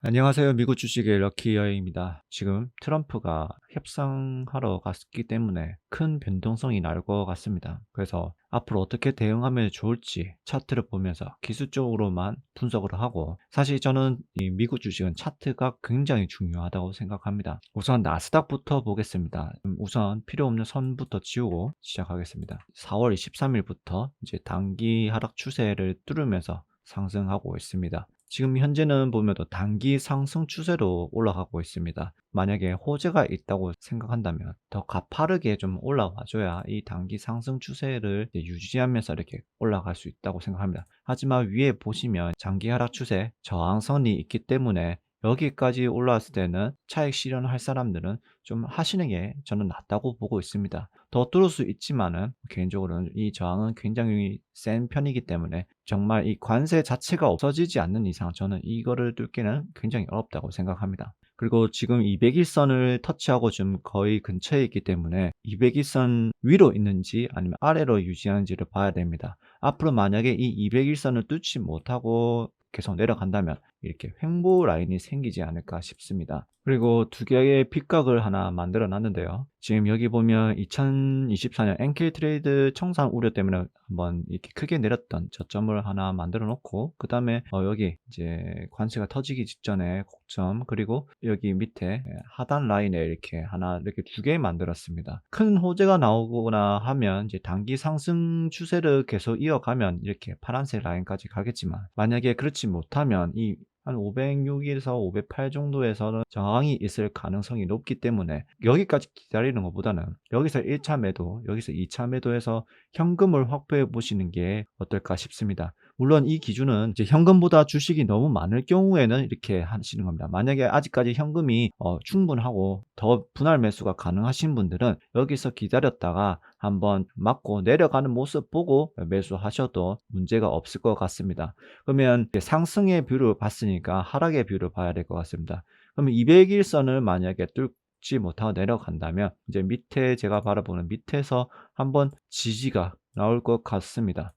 안녕하세요. 미국 주식의 럭키여입니다. 지금 트럼프가 협상하러 갔기 때문에 큰 변동성이 날 것 같습니다. 그래서 앞으로 어떻게 대응하면 좋을지 차트를 보면서 기술적으로만 분석을 하고, 사실 저는 이 미국 주식은 차트가 굉장히 중요하다고 생각합니다. 우선 나스닥부터 보겠습니다. 우선 필요 없는 선부터 지우고 시작하겠습니다. 4월 23일부터 이제 단기 하락 추세를 뚫으면서 상승하고 있습니다. 지금 현재는 보면 또 단기 상승 추세로 올라가고 있습니다. 만약에 호재가 있다고 생각한다면 더 가파르게 좀 올라와 줘야 이 단기 상승 추세를 이제 유지하면서 이렇게 올라갈 수 있다고 생각합니다. 하지만 위에 보시면 장기 하락 추세 저항선이 있기 때문에 여기까지 올라왔을 때는 차익 실현할 사람들은 좀 하시는 게 저는 낫다고 보고 있습니다. 더 뚫을 수 있지만은 개인적으로는 이 저항은 굉장히 센 편이기 때문에 정말 이 관세 자체가 없어지지 않는 이상 저는 이거를 뚫기는 굉장히 어렵다고 생각합니다. 그리고 지금 200일선을 터치하고 좀 거의 근처에 있기 때문에 200일선 위로 있는지 아니면 아래로 유지하는지를 봐야 됩니다. 앞으로 만약에 이 200일선을 뚫지 못하고 계속 내려간다면 이렇게 횡보 라인이 생기지 않을까 싶습니다. 그리고 두 개의 빗각을 하나 만들어 놨는데요. 지금 여기 보면 2024년 NK 트레이드 청산 우려 때문에 한번 이렇게 크게 내렸던 저점을 하나 만들어 놓고, 그 다음에 여기 이제 관세가 터지기 직전에 고점, 그리고 여기 밑에 하단 라인에 이렇게 하나, 이렇게 두 개 만들었습니다. 큰 호재가 나오거나 하면 이제 단기 상승 추세를 계속 이어가면 이렇게 파란색 라인까지 가겠지만, 만약에 그렇지 못하면 이 한 506에서 508 정도에서는 저항이 있을 가능성이 높기 때문에 여기까지 기다리는 것보다는 여기서 1차 매도, 여기서 2차 매도해서 현금을 확보해 보시는 게 어떨까 싶습니다. 물론 이 기준은 이제 현금보다 주식이 너무 많을 경우에는 이렇게 하시는 겁니다. 만약에 아직까지 현금이 충분하고 더 분할 매수가 가능하신 분들은 여기서 기다렸다가 한번 맞고 내려가는 모습 보고 매수하셔도 문제가 없을 것 같습니다. 그러면 이제 상승의 뷰를 봤으니까 하락의 뷰를 봐야 될 것 같습니다. 그러면 200일선을 만약에 뚫지 못하고 내려간다면 이제 밑에 제가 바라보는 밑에서 한번 지지가 나올 것 같습니다.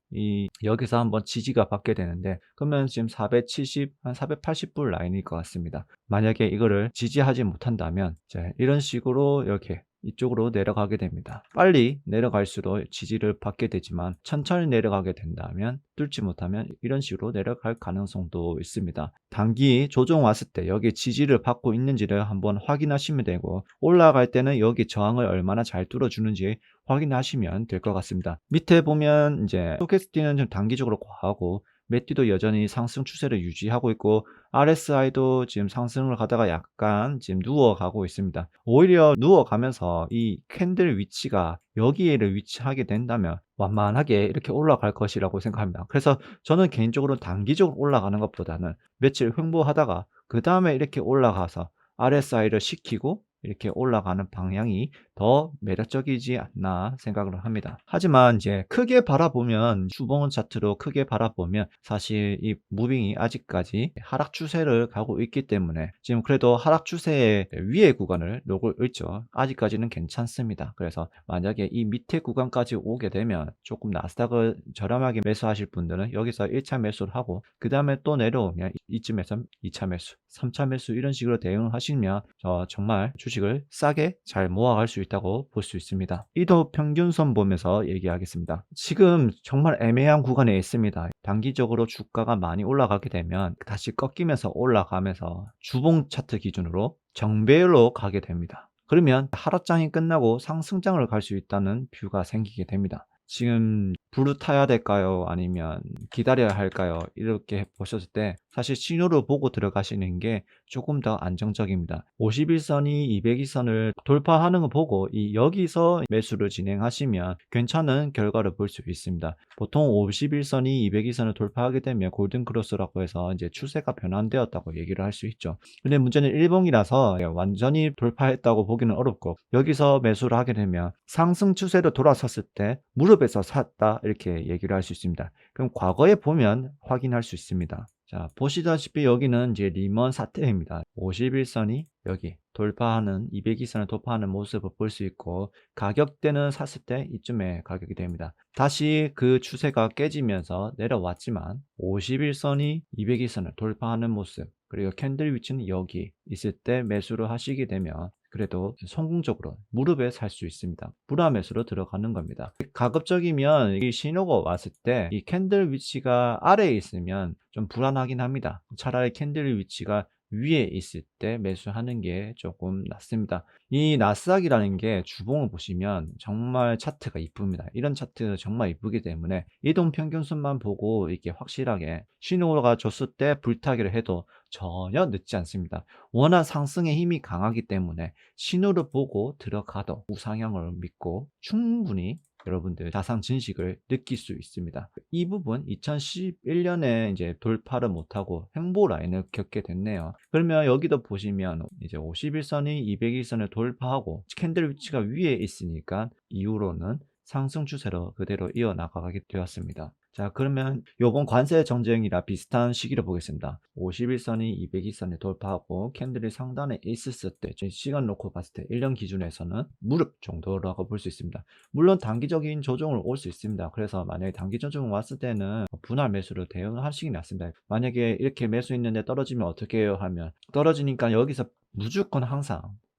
여기서 한번 지지가 받게 되는데, 그러면 지금 470, 한 480불 라인일 것 같습니다. 만약에 이거를 지지하지 못한다면 이제 이런 식으로 이렇게 이쪽으로 내려가게 됩니다. 빨리 내려갈수록 지지를 받게 되지만 천천히 내려가게 된다면, 뚫지 못하면 이런 식으로 내려갈 가능성도 있습니다. 단기 조정 왔을 때 여기 지지를 받고 있는지를 한번 확인하시면 되고, 올라갈 때는 여기 저항을 얼마나 잘 뚫어주는지 확인하시면 될 것 같습니다. 밑에 보면 이제 스토캐스틱은 좀 단기적으로 과하고 매티도 여전히 상승 추세를 유지하고 있고, RSI도 지금 상승을 가다가 약간 지금 누워가고 있습니다. 오히려 누워가면서 이 캔들 위치가 여기에를 위치하게 된다면 완만하게 이렇게 올라갈 것이라고 생각합니다. 그래서 저는 개인적으로 단기적으로 올라가는 것보다는 며칠 횡보하다가 그 다음에 이렇게 올라가서 RSI를 시키고 이렇게 올라가는 방향이 더 매력적이지 않나 생각을 합니다. 하지만 이제 크게 바라보면, 주봉 차트로 크게 바라보면 사실 이 무빙이 아직까지 하락 추세를 가고 있기 때문에 지금 그래도 하락 추세의 위의 구간을 녹을 있죠. 아직까지는 괜찮습니다. 그래서 만약에 이 밑에 구간까지 오게 되면 조금 나스닥을 저렴하게 매수하실 분들은 여기서 1차 매수를 하고, 그 다음에 또 내려오면 이쯤에서 2차 매수, 3차 매수, 이런 식으로 대응을 하시면 정말 주식을 싸게 잘 모아갈 수 있다고 볼 수 있습니다. 이도 평균선 보면서 얘기하겠습니다. 지금 정말 애매한 구간에 있습니다. 단기적으로 주가가 많이 올라가게 되면 다시 꺾이면서 올라가면서 주봉 차트 기준으로 정배열로 가게 됩니다. 그러면 하락장이 끝나고 상승장을 갈 수 있다는 뷰가 생기게 됩니다. 지금 불을 타야 될까요? 아니면 기다려야 할까요? 이렇게 보셨을 때 사실 신호를 보고 들어가시는 게 조금 더 안정적입니다. 51선이 202선을 돌파하는 거 보고 여기서 매수를 진행하시면 괜찮은 결과를 볼 수 있습니다. 보통 51선이 202선을 돌파하게 되면 골든크로스라고 해서 이제 추세가 변환되었다고 얘기를 할 수 있죠. 근데 문제는 일봉이라서 완전히 돌파했다고 보기는 어렵고, 여기서 매수를 하게 되면 상승 추세로 돌아섰을 때 무릎에서 샀다 이렇게 얘기를 할 수 있습니다. 그럼 과거에 보면 확인할 수 있습니다. 자, 보시다시피 여기는 이제 리먼 사태입니다. 51선이 여기 돌파하는, 202선을 돌파하는 모습을 볼 수 있고, 가격대는 샀을 때 이쯤에 가격이 됩니다. 다시 그 추세가 깨지면서 내려왔지만 51선이 202선을 돌파하는 모습, 그리고 캔들 위치는 여기 있을 때 매수를 하시게 되면 그래도 성공적으로 무릎에 살 수 있습니다. 불화 매수로 들어가는 겁니다. 가급적이면 이 신호가 왔을 때 이 캔들 위치가 아래에 있으면 좀 불안하긴 합니다. 차라리 캔들 위치가 위에 있을 때 매수하는 게 조금 낫습니다. 이 나스닥이라는 게 주봉을 보시면 정말 차트가 이쁩니다. 이런 차트 정말 이쁘기 때문에 이동 평균선만 보고 이렇게 확실하게 신호가 줬을 때 불타기를 해도 전혀 늦지 않습니다. 워낙 상승의 힘이 강하기 때문에 신호를 보고 들어가도 우상향을 믿고 충분히 여러분들 자산 증식을 느낄 수 있습니다. 이 부분 2011년에 이제 돌파를 못하고 횡보 라인을 겪게 됐네요. 그러면 여기도 보시면 이제 51선이 200일선을 돌파하고 캔들 위치가 위에 있으니까 이후로는 상승 추세로 그대로 이어나가게 되었습니다. 자, 그러면 요번 관세 정쟁이라 비슷한 시기를 보겠습니다. 51선이 200일선을 돌파하고 캔들이 상단에 있었을 때 시간 놓고 봤을 때 1년 기준에서는 무릎 정도라고 볼 수 있습니다. 물론 단기적인 조정을 올 수 있습니다. 그래서 만약에 단기 조정 왔을 때는 분할 매수로 대응하시기 낫습니다. 만약에 이렇게 매수 있는데 떨어지면 어떻게 해요 하면 떨어지니까 여기서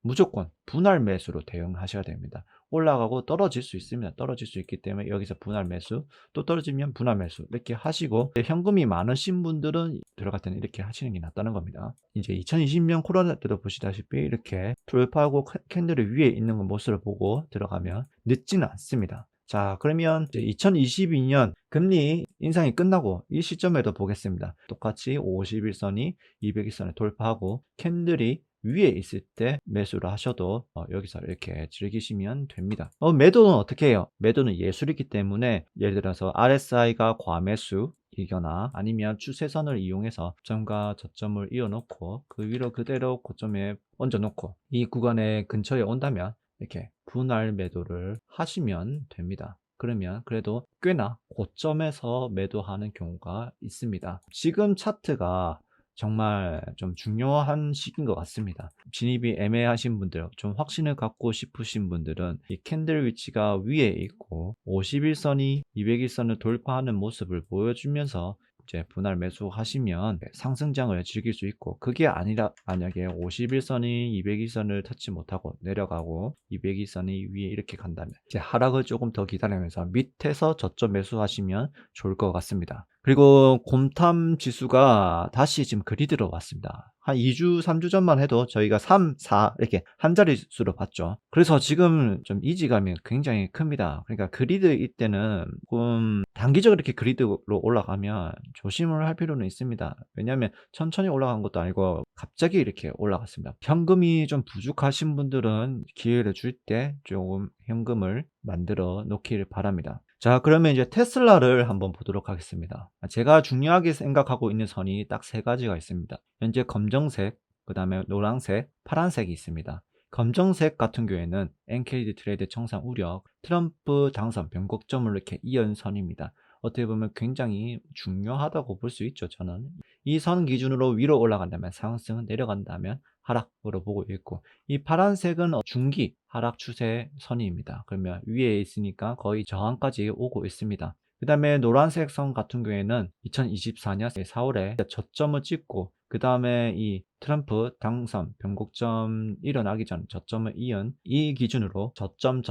무조건 분할 매수로 대응하셔야 됩니다. 올라가고 떨어질 수 있습니다. 떨어질 수 있기 때문에 여기서 분할 매수, 또 떨어지면 분할 매수 이렇게 하시고 현금이 많으신 분들은 들어갈 때는 이렇게 하시는 게 낫다는 겁니다. 이제 2020년 코로나 때도 보시다시피 이렇게 돌파하고 캔들이 위에 있는 모습을 보고 들어가면 늦지는 않습니다. 자, 그러면 이제 2022년 금리 인상이 끝나고 이 시점에도 보겠습니다. 똑같이 51선이 200일선을 돌파하고 캔들이 위에 있을 때 매수를 하셔도 여기서 이렇게 즐기시면 됩니다. 매도는 어떻게 해요? 매도는 예술이기 때문에 예를 들어서 RSI가 과매수 이거나 아니면 추세선을 이용해서 저점과 저점을 이어놓고 그 위로 그대로 고점에 얹어놓고 이 구간에 근처에 온다면 이렇게 분할 매도를 하시면 됩니다. 그러면 그래도 꽤나 고점에서 매도하는 경우가 있습니다. 지금 차트가 정말 좀 중요한 시기인 것 같습니다. 진입이 애매하신 분들, 좀 확신을 갖고 싶으신 분들은 이 캔들 위치가 위에 있고 51선이 200일선을 돌파하는 모습을 보여주면서 이제 분할 매수하시면 상승장을 즐길 수 있고, 그게 아니라 만약에 51선이 200일선을 터치 못하고 내려가고 200일선이 위에 이렇게 간다면 이제 하락을 조금 더 기다리면서 밑에서 저점 매수하시면 좋을 것 같습니다. 그리고 곰탐 지수가 다시 지금 그리드로 왔습니다. 한 2주, 3주 전만 해도 저희가 3, 4 이렇게 한 자릿수로 봤죠. 그래서 지금 좀 이지감이 굉장히 큽니다. 그러니까 그리드일 때는 조금 단기적으로 이렇게 그리드로 올라가면 조심을 할 필요는 있습니다. 왜냐하면 천천히 올라간 것도 아니고 갑자기 이렇게 올라갔습니다. 현금이 좀 부족하신 분들은 기회를 줄 때 조금 현금을 만들어 놓기를 바랍니다. 자, 그러면 이제 테슬라를 한번 보도록 하겠습니다. 제가 중요하게 생각하고 있는 선이 딱 세 가지가 있습니다. 현재 검정색, 그 다음에 노란색, 파란색이 있습니다. 검정색 같은 경우에는 엔케이드 트레이드 청산 우려, 트럼프 당선 변곡점을 이렇게 이은 선입니다. 어떻게 보면 굉장히 중요하다고 볼 수 있죠, 저는. 이 선 기준으로 위로 올라간다면 상승, 내려간다면 하락으로 보고 있고, 이 파란색은 중기 하락 추세 선입니다. 그러면 위에 있으니까 거의 저항까지 오고 있습니다. 그 다음에 노란색 선 같은 경우에는 2024년 4월에 저점을 찍고, 그 다음에 이 트럼프 당선 변곡점 일어나기 전 저점을 이은 이 기준으로 저점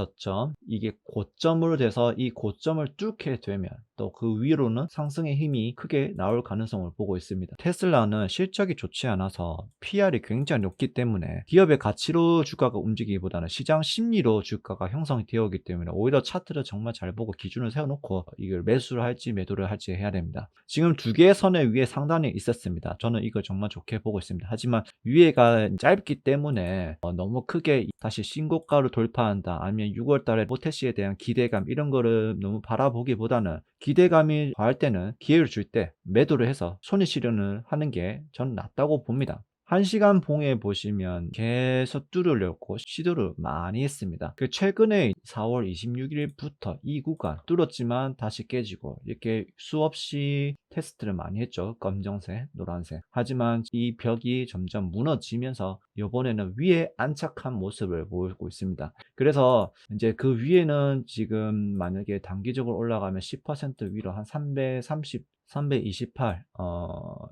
이게 고점으로 돼서 이 고점을 뚫게 되면 또 그 위로는 상승의 힘이 크게 나올 가능성을 보고 있습니다. 테슬라는 실적이 좋지 않아서 PR이 굉장히 높기 때문에 기업의 가치로 주가가 움직이기보다는 시장 심리로 주가가 형성이 되어 오기 때문에 오히려 차트를 정말 잘 보고 기준을 세워놓고 이걸 매수를 할지 매도를 할지 해야 됩니다. 지금 두 개의 선의 위에 상단에 있었습니다. 저는 이걸 정말 좋게 보고 있습니다. 하지만 위에가 짧기 때문에 너무 크게 다시 신고가를 돌파한다, 아니면 6월 달에 모태시에 대한 기대감 이런 거를 너무 바라보기보다는 기대감이 과할 때는 기회를 줄 때 매도를 해서 손익 실현을 하는 게 전 낫다고 봅니다. 1시간 봉에 보시면 계속 뚫으려고 시도를 많이 했습니다. 최근에 4월 26일부터 이 구간 뚫었지만 다시 깨지고 이렇게 수없이 테스트를 많이 했죠. 검정색, 노란색. 하지만 이 벽이 점점 무너지면서 이번에는 위에 안착한 모습을 보이고 있습니다. 그래서 이제 그 위에는 지금 만약에 단기적으로 올라가면 10% 위로 한 330, 328,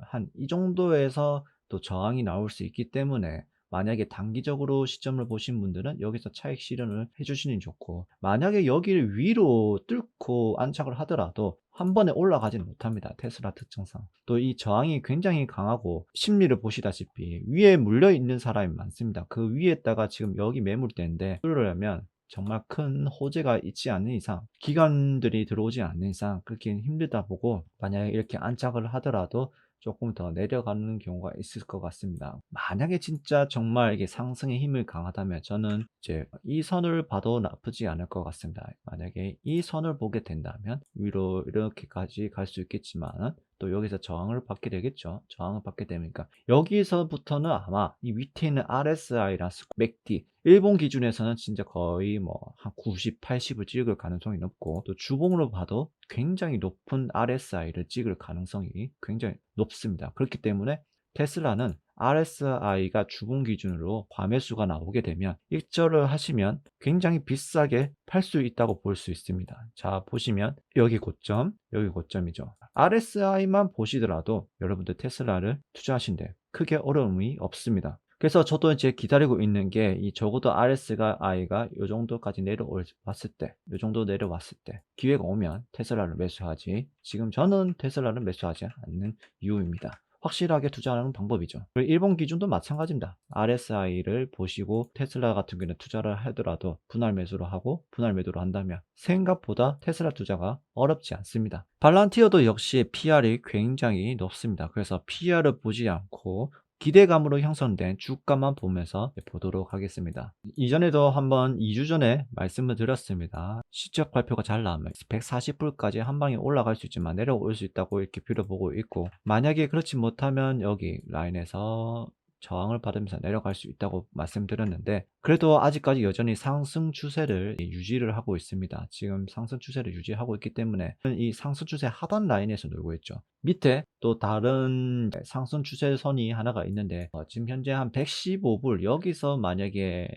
한 이 정도에서 또 저항이 나올 수 있기 때문에 만약에 단기적으로 시점을 보신 분들은 여기서 차익 실현을 해 주시는 게 좋고, 만약에 여기를 위로 뚫고 안착을 하더라도 한 번에 올라가지는 못합니다, 테슬라 특성상. 또 이 저항이 굉장히 강하고, 심리를 보시다시피 위에 물려 있는 사람이 많습니다. 그 위에다가 지금 여기 매물대인데 뚫으려면 정말 큰 호재가 있지 않는 이상, 기관들이 들어오지 않는 이상 그렇게 힘들다 보고, 만약에 이렇게 안착을 하더라도 조금 더 내려가는 경우가 있을 것 같습니다. 만약에 진짜 정말 이게 상승의 힘을 강하다면 저는 이제 이 선을 봐도 나쁘지 않을 것 같습니다. 만약에 이 선을 보게 된다면 위로 이렇게까지 갈 수 있겠지만, 또 여기서 저항을 받게 되겠죠. 저항을 받게 되니까 여기서부터는 아마 이 밑에 있는 RSI랑 맥디, 일본 기준에서는 진짜 거의 뭐 한 90, 80을 찍을 가능성이 높고, 또 주봉으로 봐도 굉장히 높은 RSI를 찍을 가능성이 굉장히 높습니다. 그렇기 때문에 테슬라는 RSI가 주봉 기준으로 과매수가 나오게 되면 익절을 하시면 굉장히 비싸게 팔 수 있다고 볼 수 있습니다. 자, 보시면 여기 고점, 여기 고점이죠. RSI만 보시더라도 여러분들 테슬라를 투자하신데 크게 어려움이 없습니다. 그래서 저도 이제 기다리고 있는 게, 이 적어도 RSI가 요 정도까지 내려왔을 때, 요 정도 내려왔을 때 기회가 오면 테슬라를 매수하지, 지금 저는 테슬라를 매수하지 않는 이유입니다. 확실하게 투자하는 방법이죠. 그리고 일본 기준도 마찬가지입니다. RSI를 보시고 테슬라 같은 경우는 투자를 하더라도 분할 매수로 하고, 분할 매도로 한다면 생각보다 테슬라 투자가 어렵지 않습니다. 발란티어도 역시 PR이 굉장히 높습니다. 그래서 PR을 보지 않고 기대감으로 형성된 주가만 보면서 보도록 하겠습니다. 이전에도 한번 2주 전에 말씀을 드렸습니다. 실적 발표가 잘 나오면 140불까지 한 방에 올라갈 수 있지만 내려올 수 있다고 이렇게 뷰려보고 있고, 만약에 그렇지 못하면 여기 라인에서 저항을 받으면서 내려갈 수 있다고 말씀드렸는데, 그래도 아직까지 여전히 상승 추세를 유지를 하고 있습니다. 지금 상승 추세를 유지하고 있기 때문에 이 상승 추세 하단 라인에서 놀고 있죠. 밑에 또 다른 상승 추세선이 하나가 있는데, 지금 현재 한 115불, 여기서 만약에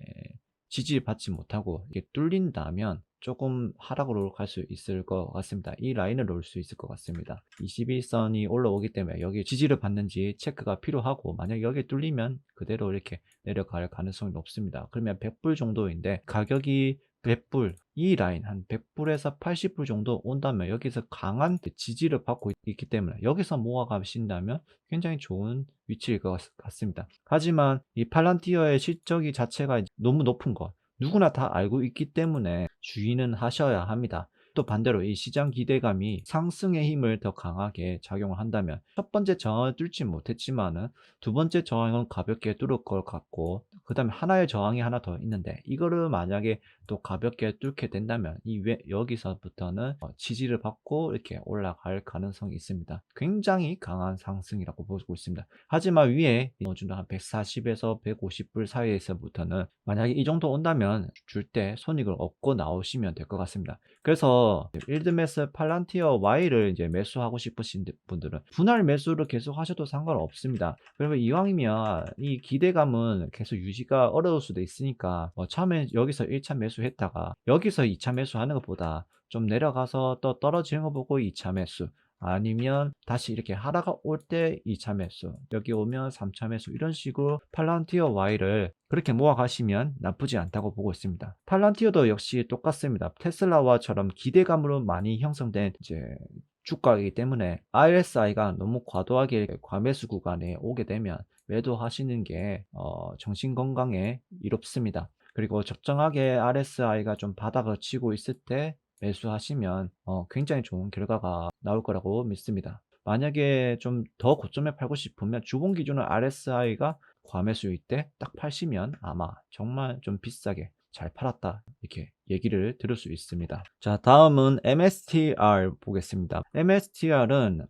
지지받지 못하고 이게 뚫린다면 조금 하락으로 갈 수 있을 것 같습니다. 이 라인을 놓을 수 있을 것 같습니다. 21선이 올라오기 때문에 여기 지지를 받는지 체크가 필요하고, 만약 여기 뚫리면 그대로 이렇게 내려갈 가능성이 높습니다. 그러면 100불 정도인데, 가격이 100불, 이 라인 한 100불에서 80불 정도 온다면 여기서 강한 지지를 받고 있기 때문에 여기서 모아가신다면 굉장히 좋은 위치일 것 같습니다. 하지만 이 팔란티어의 실적이 자체가 너무 높은 것, 누구나 다 알고 있기 때문에 주의는 하셔야 합니다. 또 반대로 이 시장 기대감이 상승의 힘을 더 강하게 작용을 한다면, 첫 번째 저항을 뚫지 못했지만은 두 번째 저항은 가볍게 뚫을 것 같고, 그 다음에 하나의 저항이 하나 더 있는데 이거를 만약에 또 가볍게 뚫게 된다면 여기서부터는 지지를 받고 이렇게 올라갈 가능성이 있습니다. 굉장히 강한 상승이라고 보고 있습니다. 하지만 위에 어느 정도 한 140에서 150불 사이에서부터는 만약에 이 정도 온다면 줄 때 손익을 얻고 나오시면 될 것 같습니다. 그래서 일드메스 팔란티어 Y를 이제 매수하고 싶으신 분들은 분할 매수를 계속 하셔도 상관없습니다. 그러면 이왕이면 이 기대감은 계속 유지가 어려울 수도 있으니까, 처음에 여기서 1차 매수했다가 여기서 2차 매수하는 것보다 좀 내려가서 또 떨어지는 거 보고 2차 매수, 아니면 다시 이렇게 하다가 올 때 2차 매수, 여기 오면 3차 매수, 이런 식으로 팔란티어 Y를 그렇게 모아 가시면 나쁘지 않다고 보고 있습니다. 팔란티어도 역시 똑같습니다. 테슬라와처럼 기대감으로 많이 형성된 이제 주가이기 때문에 RSI가 너무 과도하게 과매수 구간에 오게 되면 매도하시는 게 정신 건강에 이롭습니다. 그리고 적정하게 RSI가 좀 바닥을 치고 있을 때 매수하시면 굉장히 좋은 결과가 나올 거라고 믿습니다. 만약에 좀 더 고점에 팔고 싶으면 주봉 기준으로 RSI가 과매수일 때 딱 파시면 아마 정말 좀 비싸게 잘 팔았다 이렇게 얘기를 들을 수 있습니다. 자, 다음은 MSTR 보겠습니다. MSTR은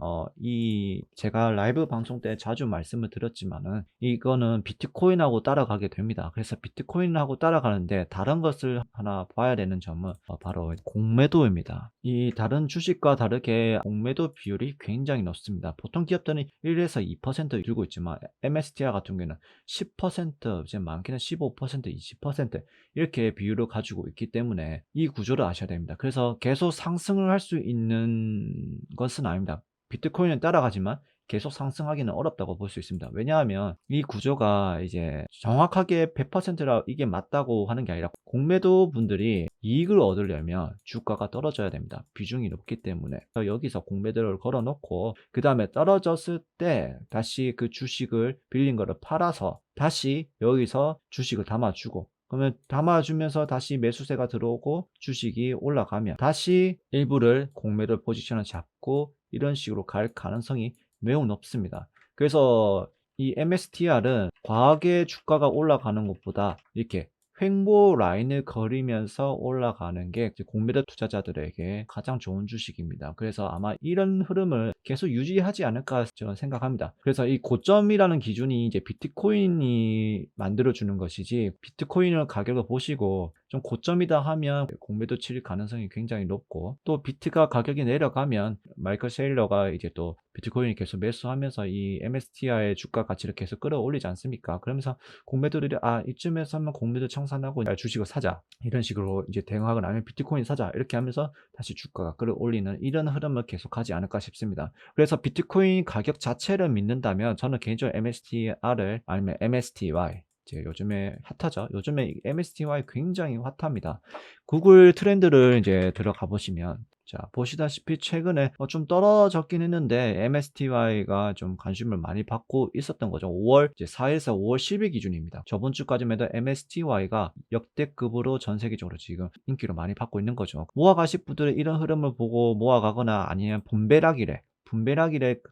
제가 라이브 방송 때 자주 말씀을 드렸지만은 이거는 비트코인하고 따라가게 됩니다. 그래서 비트코인하고 따라가는데 다른 것을 하나 봐야 되는 점은 바로 공매도입니다. 이 다른 주식과 다르게 공매도 비율이 굉장히 높습니다. 보통 기업들은 1에서 2% 들고 있지만 MSTR 같은 경우는 10%, 이제 많게는 15%, 20% 이렇게 비율을 가지고 있기 때문에 이 구조를 아셔야 됩니다. 그래서 계속 상승을 할 수 있는 것은 아닙니다. 비트코인은 따라가지만 계속 상승하기는 어렵다고 볼 수 있습니다. 왜냐하면 이 구조가 이제 정확하게 100%라 이게 맞다고 하는 게 아니라 공매도 분들이 이익을 얻으려면 주가가 떨어져야 됩니다. 비중이 높기 때문에. 여기서 공매도를 걸어 놓고 그 다음에 떨어졌을 때 다시 그 주식을 빌린 거를 팔아서 다시 여기서 주식을 담아주고, 그러면 담아주면서 다시 매수세가 들어오고 주식이 올라가면 다시 일부를 공매도 포지션을 잡고 이런 식으로 갈 가능성이 매우 높습니다. 그래서 이 MSTR은 과하게 주가가 올라가는 것보다 이렇게 횡보 라인을 그리면서 올라가는 게 공매도 투자자들에게 가장 좋은 주식입니다. 그래서 아마 이런 흐름을 계속 유지하지 않을까 저는 생각합니다. 그래서 이 고점이라는 기준이 이제 비트코인이 만들어주는 것이지, 비트코인의 가격을 보시고 좀 고점이다 하면 공매도 칠 가능성이 굉장히 높고, 또 비트가 가격이 내려가면 마이클 세일러가 이제 또 비트코인을 계속 매수하면서 이 MSTI의 주가 가치를 계속 끌어올리지 않습니까? 그러면서 공매도를 이쯤에서 한번 공매도 청산하고 주식을 사자, 이런 식으로 이제 대응하거나 아니면 비트코인 사자, 이렇게 하면서 다시 주가가 끌어올리는 이런 흐름을 계속하지 않을까 싶습니다. 그래서 비트코인 가격 자체를 믿는다면 저는 개인적으로 MSTR을 아니면 MSTY, 이제 요즘에 핫하죠. 요즘에 MSTY 굉장히 핫합니다. 구글 트렌드를 이제 들어가 보시면, 자, 보시다시피 최근에 좀 떨어졌긴 했는데 MSTY가 좀 관심을 많이 받고 있었던 거죠. 5월 이제 4일에서 5월 10일 기준입니다. 저번 주까지만 해도 MSTY가 역대급으로 전 세계적으로 지금 인기를 많이 받고 있는 거죠. 모아가실 분들은 이런 흐름을 보고 모아가거나 아니면 분배락일에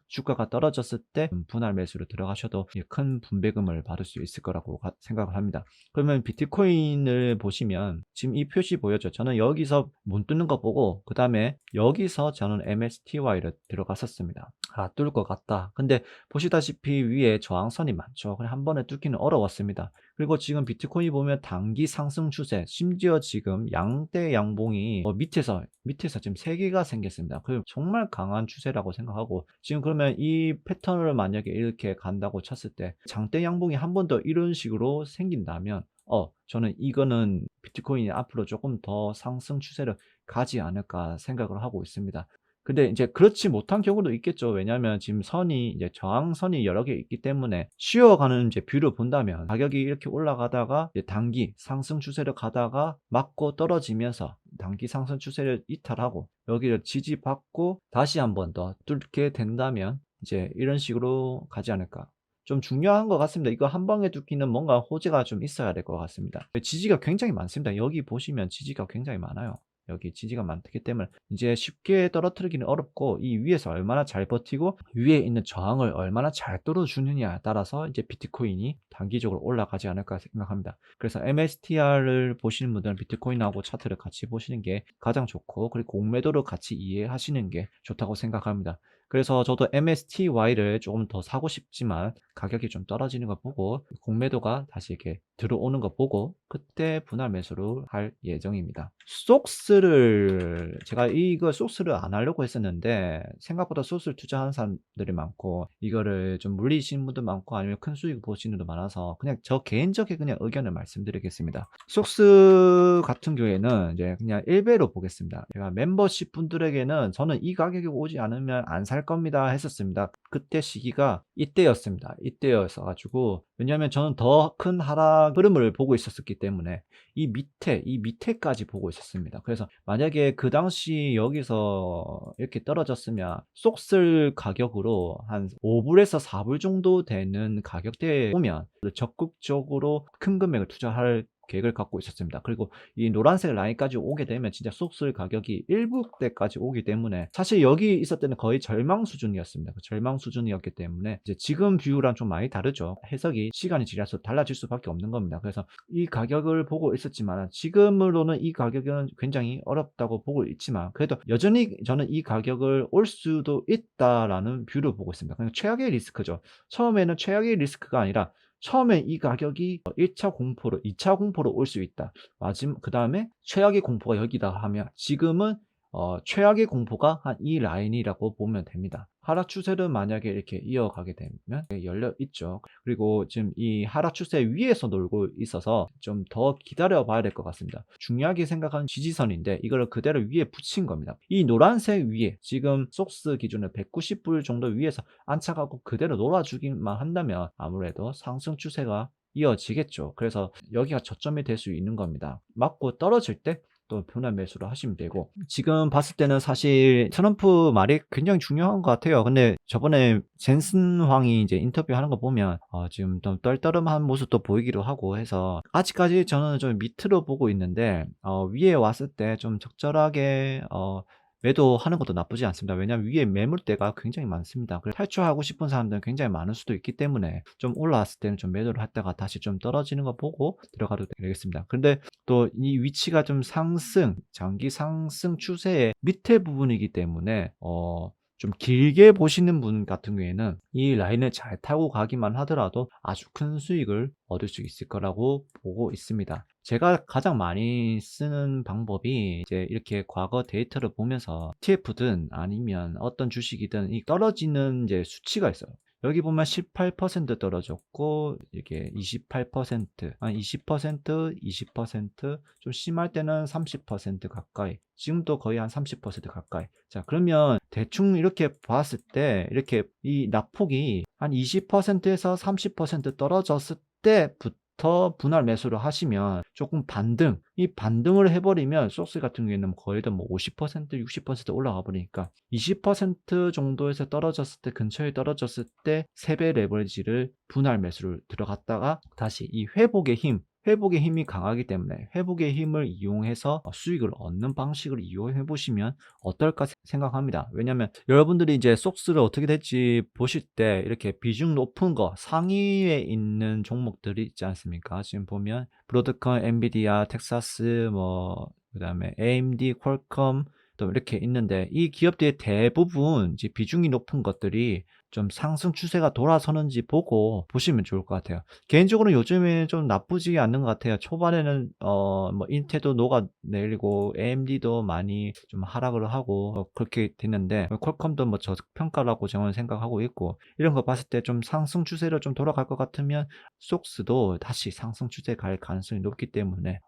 주가가 떨어졌을 때 분할 매수로 들어가셔도 큰 분배금을 받을 수 있을 거라고 생각을 합니다. 그러면 비트코인을 보시면 지금 이 표시 보였죠. 저는 여기서 못 뚫는 거 보고 그 다음에 여기서 저는 MSTY를 들어갔었습니다. 뚫을 것 같다. 근데 보시다시피 위에 저항선이 많죠. 그냥 한 번에 뚫기는 어려웠습니다. 그리고 지금 비트코인 보면 단기 상승 추세, 심지어 지금 양대 양봉이 밑에서 지금 3개가 생겼습니다. 그 정말 강한 추세라고 생각하고, 지금 그러면 이 패턴을 만약에 이렇게 간다고 쳤을 때 장대 양봉이 한 번 더 이런 식으로 생긴다면 저는 이거는 비트코인이 앞으로 조금 더 상승 추세를 가지 않을까 생각을 하고 있습니다. 근데 이제 그렇지 못한 경우도 있겠죠. 왜냐하면 지금 이제 저항선이 여러 개 있기 때문에 쉬어가는 이제 뷰를 본다면 가격이 이렇게 올라가다가 이제 단기 상승 추세를 가다가 맞고 떨어지면서 단기 상승 추세를 이탈하고 여기를 지지받고 다시 한 번 더 뚫게 된다면 이제 이런 식으로 가지 않을까. 좀 중요한 것 같습니다. 이거 한 방에 뚫기는 뭔가 호재가 좀 있어야 될 것 같습니다. 지지가 굉장히 많습니다. 여기 보시면 지지가 굉장히 많아요. 여기 지지가 많기 때문에 이제 쉽게 떨어뜨리기는 어렵고, 이 위에서 얼마나 잘 버티고 위에 있는 저항을 얼마나 잘 뚫어주느냐에 따라서 이제 비트코인이 단기적으로 올라가지 않을까 생각합니다. 그래서 MSTR을 보시는 분들은 비트코인하고 차트를 같이 보시는 게 가장 좋고, 그리고 공매도를 같이 이해하시는 게 좋다고 생각합니다. 그래서 저도 MSTY를 조금 더 사고 싶지만 가격이 좀 떨어지는 거 보고 공매도가 다시 이렇게 들어오는 거 보고 그때 분할 매수를 할 예정입니다. 제가 이거 속스를 안 하려고 했었는데 생각보다 속스를 투자하는 사람들이 많고 이거를 좀 물리시는 분도 많고 아니면 큰 수익 보시는 분도 많아서 그냥 저 개인적인 그냥 의견을 말씀드리겠습니다. 속스 같은 경우에는 이제 그냥 1배로 보겠습니다. 제가 멤버십 분들에게는 저는 이 가격이 오지 않으면 안 살 겁니다 했었습니다. 그때 시기가 이때였습니다. 이때였어 가지고, 왜냐하면 저는 더 큰 하락 흐름을 보고 있었기 때문에 이 밑에까지 보고 있었습니다. 그래서 만약에 그 당시 여기서 이렇게 떨어졌으면 쏙쓸 가격으로 한 5불에서 4불 정도 되는 가격대에 오면 적극적으로 큰 금액을 투자할 계획을 갖고 있었습니다. 그리고 이 노란색 라인까지 오게 되면 진짜 쏙쓸 가격이 1불대까지 오기 때문에 사실 여기 있을 때는 거의 절망 수준이었습니다. 그 절망 수준이었기 때문에 이제 지금 뷰랑 좀 많이 다르죠. 해석이 시간이 지날수록 달라질 수밖에 없는 겁니다. 그래서 이 가격을 보고 있었지만 지금으로는 이 가격은 굉장히 어렵다고 보고 있지만 그래도 여전히 저는 이 가격을 올 수도 있다라는 뷰를 보고 있습니다. 그냥 최악의 리스크죠. 처음에는 최악의 리스크가 아니라 처음에 이 가격이 1차 공포로 2차 공포로 올 수 있다. 그 다음에 최악의 공포가 여기다 하면 지금은 최악의 공포가 한 이 라인이라고 보면 됩니다. 하락 추세를 만약에 이렇게 이어가게 되면 열려 있죠. 그리고 지금 이 하락 추세 위에서 놀고 있어서 좀 더 기다려 봐야 될 것 같습니다. 중요하게 생각하는 지지선인데 이거를 그대로 위에 붙인 겁니다. 이 노란색 위에 지금 속스 기준을 190불 정도 위에서 안착하고 그대로 놀아주기만 한다면 아무래도 상승 추세가 이어지겠죠. 그래서 여기가 저점이 될 수 있는 겁니다. 맞고 떨어질 때 또 분할 매수를 하시면 되고, 지금 봤을 때는 사실 트럼프 말이 굉장히 중요한 것 같아요. 근데 저번에 젠슨 황이 이제 인터뷰하는 거 보면 지금 좀 떨떠름한 모습도 보이기도 하고 해서 아직까지 저는 좀 밑으로 보고 있는데, 위에 왔을 때 좀 적절하게 매도하는 것도 나쁘지 않습니다. 왜냐하면 위에 매물대가 굉장히 많습니다. 그래서 탈출하고 싶은 사람들은 굉장히 많을 수도 있기 때문에 좀 올라왔을 때는 좀 매도를 했다가 다시 좀 떨어지는 거 보고 들어가도 되겠습니다. 근데 또 이 위치가 좀 장기 상승 추세의 밑에 부분이기 때문에 좀 길게 보시는 분 같은 경우에는 이 라인을 잘 타고 가기만 하더라도 아주 큰 수익을 얻을 수 있을 거라고 보고 있습니다. 제가 가장 많이 쓰는 방법이 이제 이렇게 과거 데이터를 보면서 TF든 아니면 어떤 주식이든 이 떨어지는 이제 수치가 있어요. 여기 보면 18% 떨어졌고, 이게 28%, 한 20%, 20%, 좀 심할 때는 30% 가까이, 지금도 거의 한 30% 가까이. 자, 그러면 대충 이렇게 봤을 때, 이렇게 이 낙폭이 한 20%에서 30% 떨어졌을 때부터 분할 매수를 하시면 조금 이 반등을 해버리면 소스 같은 경우에는 거의 다 뭐 50%, 60% 올라가 버리니까 20% 정도에서 떨어졌을 때, 근처에 떨어졌을 때 3배 레버리지를 분할 매수를 들어갔다가 다시 이 회복의 힘이 강하기 때문에 회복의 힘을 이용해서 수익을 얻는 방식을 이용해 보시면 어떨까 생각합니다. 왜냐하면 여러분들이 이제 속스를 어떻게 될지 보실 때 이렇게 비중 높은 거 상위에 있는 종목들이 있지 않습니까? 지금 보면 브로드컴, 엔비디아, 텍사스, 그다음에 AMD, 퀄컴 또 이렇게 있는데, 이 기업들의 대부분 이제 비중이 높은 것들이 좀 상승 추세가 돌아서는지 보고 보시면 좋을 것 같아요. 개인적으로 요즘에 좀 나쁘지 않는 것 같아요. 초반에는 인텔도 녹아내리고 AMD도 많이 좀 하락을 하고 그렇게 됐는데, 퀄컴도 뭐 저평가라고 저는 생각하고 있고, 이런 거 봤을 때 좀 상승 추세로 좀 돌아갈 것 같으면 속스도 다시 상승 추세 갈 가능성이 높기 때문에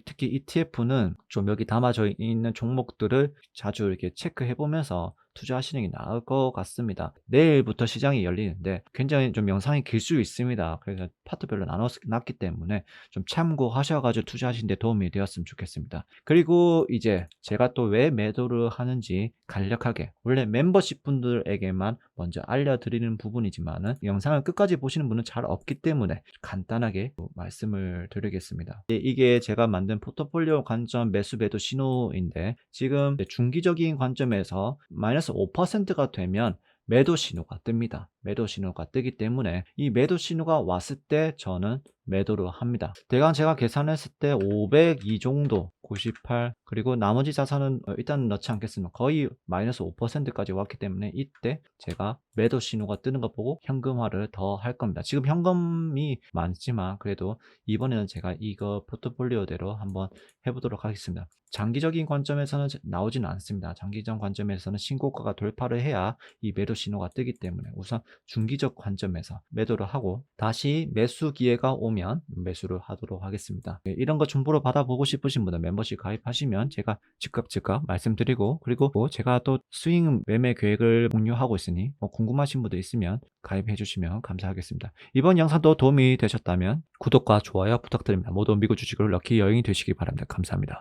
특히 ETF는 좀 여기 담아져 있는 종목들을 자주 이렇게 체크해 보면서 투자하시는 게 나을 것 같습니다. 내일부터 시장이 열리는데 굉장히 좀 영상이 길 수 있습니다. 그래서 파트별로 나눴기 때문에 좀 참고하셔가지고 투자하시는 데 도움이 되었으면 좋겠습니다. 그리고 이제 제가 또 왜 매도를 하는지 간략하게, 원래 멤버십 분들에게만 먼저 알려드리는 부분이지만은 영상을 끝까지 보시는 분은 잘 없기 때문에 간단하게 말씀을 드리겠습니다. 이게 제가 만든 포트폴리오 관점 매수 매도 신호인데, 지금 중기적인 관점에서 마이너스 5%가 되면 매도 신호가 뜹니다. 매도 신호가 뜨기 때문에 이 매도 신호가 왔을 때 저는 매도를 합니다. 대강 제가 계산했을 때 502 정도, 98, 그리고 나머지 자산은 일단 넣지 않겠습니다. 거의 마이너스 5%까지 왔기 때문에 이때 제가 매도 신호가 뜨는 거 보고 현금화를 더 할 겁니다. 지금 현금이 많지만 그래도 이번에는 제가 이거 포트폴리오대로 한번 해보도록 하겠습니다. 장기적인 관점에서는 나오지는 않습니다. 장기적 관점에서는 신고가가 돌파를 해야 이 매도 신호가 뜨기 때문에 우선 중기적 관점에서 매도를 하고 다시 매수 기회가 오면 매수를 하도록 하겠습니다. 이런 거 정보를 받아보고 싶으신 분은 멤버십 가입하시면 제가 즉각 말씀드리고, 그리고 제가 또 스윙 매매 계획을 공유하고 있으니 궁금하신 분들 있으면 가입해 주시면 감사하겠습니다. 이번 영상도 도움이 되셨다면 구독과 좋아요 부탁드립니다. 모두 미국 주식으로 럭키 여행이 되시기 바랍니다. 감사합니다.